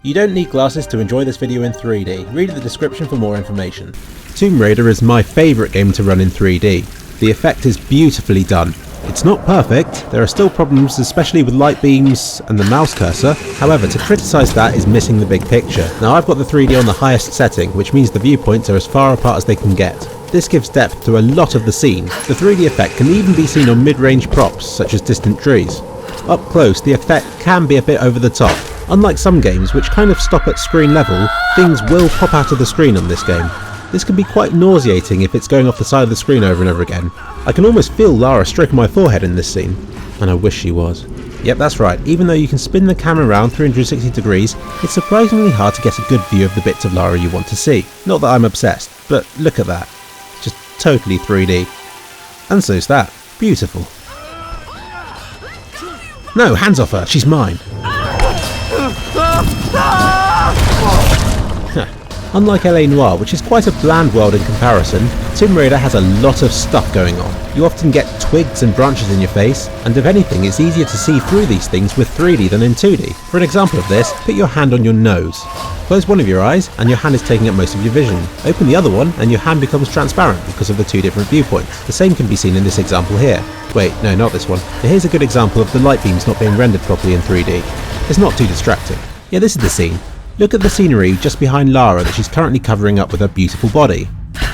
You don't need glasses to enjoy this video in 3D, read the description for more information. Tomb Raider is my favourite game to run in 3D. The effect is beautifully done. It's not perfect, there are still problems especially with light beams and the mouse cursor, however to criticise that is missing the big picture. Now I've got the 3D on the highest setting, which means the viewpoints are as far apart as they can get. This gives depth to a lot of the scene. The 3D effect can even be seen on mid-range props, such as distant trees. Up close, the effect can be a bit over the top. Unlike some games, which kind of stop at screen level, things will pop out of the screen on this game. This can be quite nauseating if it's going off the side of the screen over and over again. I can almost feel Lara stroking my forehead in this scene. And I wish she was. Yep, that's right, even though you can spin the camera around 360 degrees, it's surprisingly hard to get a good view of the bits of Lara you want to see. Not that I'm obsessed, but look at that. Just totally 3D. And so's that. Beautiful. No, hands off her, she's mine. Unlike LA Noire, which is quite a bland world in comparison, Tomb Raider has a lot of stuff going on. You often get twigs and branches in your face, and if anything it's easier to see through these things with 3D than in 2D. For an example of this, put your hand on your nose. Close one of your eyes and your hand is taking up most of your vision. Open the other one and your hand becomes transparent because of the two different viewpoints. The same can be seen in this example here. Wait, no, not this one. Now here's a good example of the light beams not being rendered properly in 3D. It's not too distracting. Yeah, this is the scene. Look at the scenery just behind Lara that she's currently covering up with her beautiful body.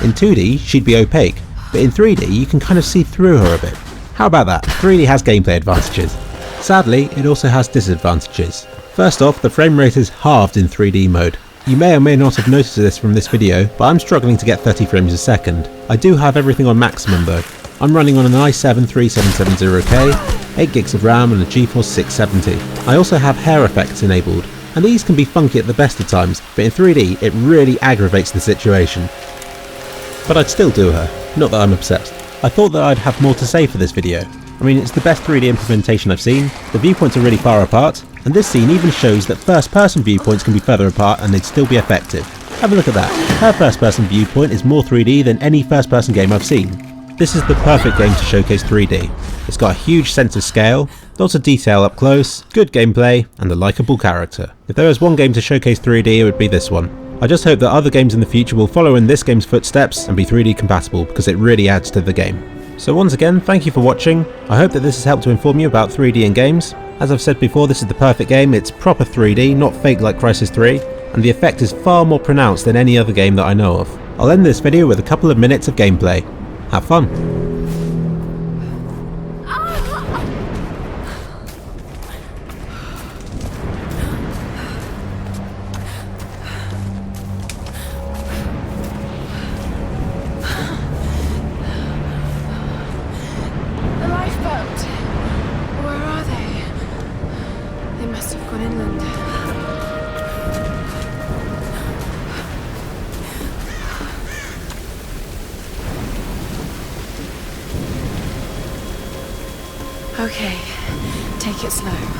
In 2D, she'd be opaque, but in 3D you can kind of see through her a bit. How about that? 3D has gameplay advantages. Sadly, it also has disadvantages. First off, the frame rate is halved in 3D mode. You may or may not have noticed this from this video, but I'm struggling to get 30 frames a second. I do have everything on maximum though. I'm running on an i7-3770K, 8 gigs of RAM and a GeForce 670. I also have hair effects enabled, and these can be funky at the best of times, but in 3D it really aggravates the situation. But I'd still do her, not that I'm obsessed. I thought that I'd have more to say for this video. I mean, it's the best 3D implementation I've seen, the viewpoints are really far apart, and this scene even shows that first person viewpoints can be further apart and they'd still be effective. Have a look at that, her first person viewpoint is more 3D than any first person game I've seen. This is the perfect game to showcase 3D. It's got a huge sense of scale, lots of detail up close, good gameplay, and a likeable character. If there was one game to showcase 3D, it would be this one. I just hope that other games in the future will follow in this game's footsteps and be 3D compatible because it really adds to the game. So once again, thank you for watching. I hope that this has helped to inform you about 3D in games. As I've said before, this is the perfect game. It's proper 3D, not fake like Crysis 3, and the effect is far more pronounced than any other game that I know of. I'll end this video with a couple of minutes of gameplay. Have fun. Okay, take it slow.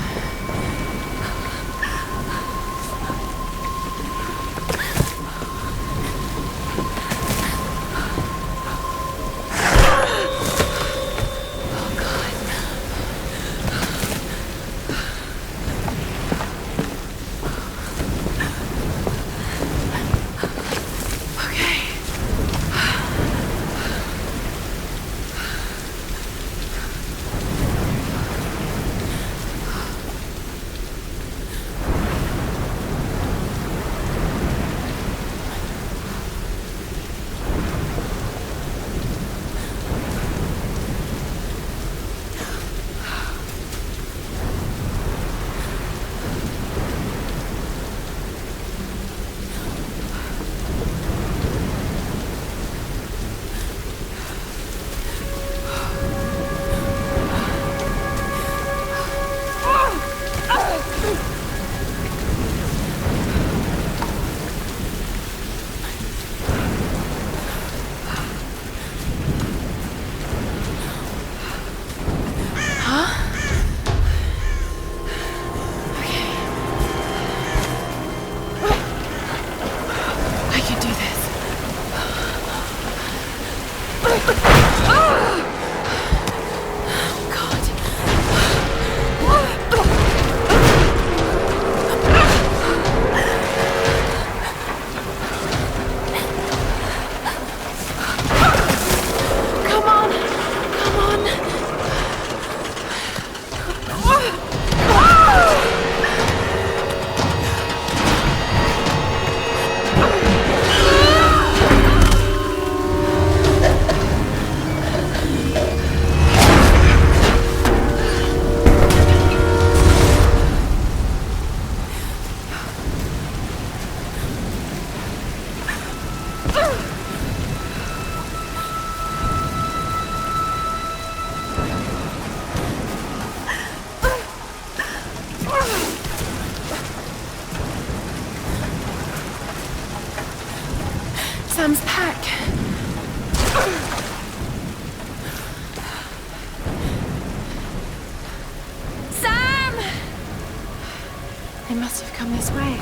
Sam's pack. Sam! They must have come this way.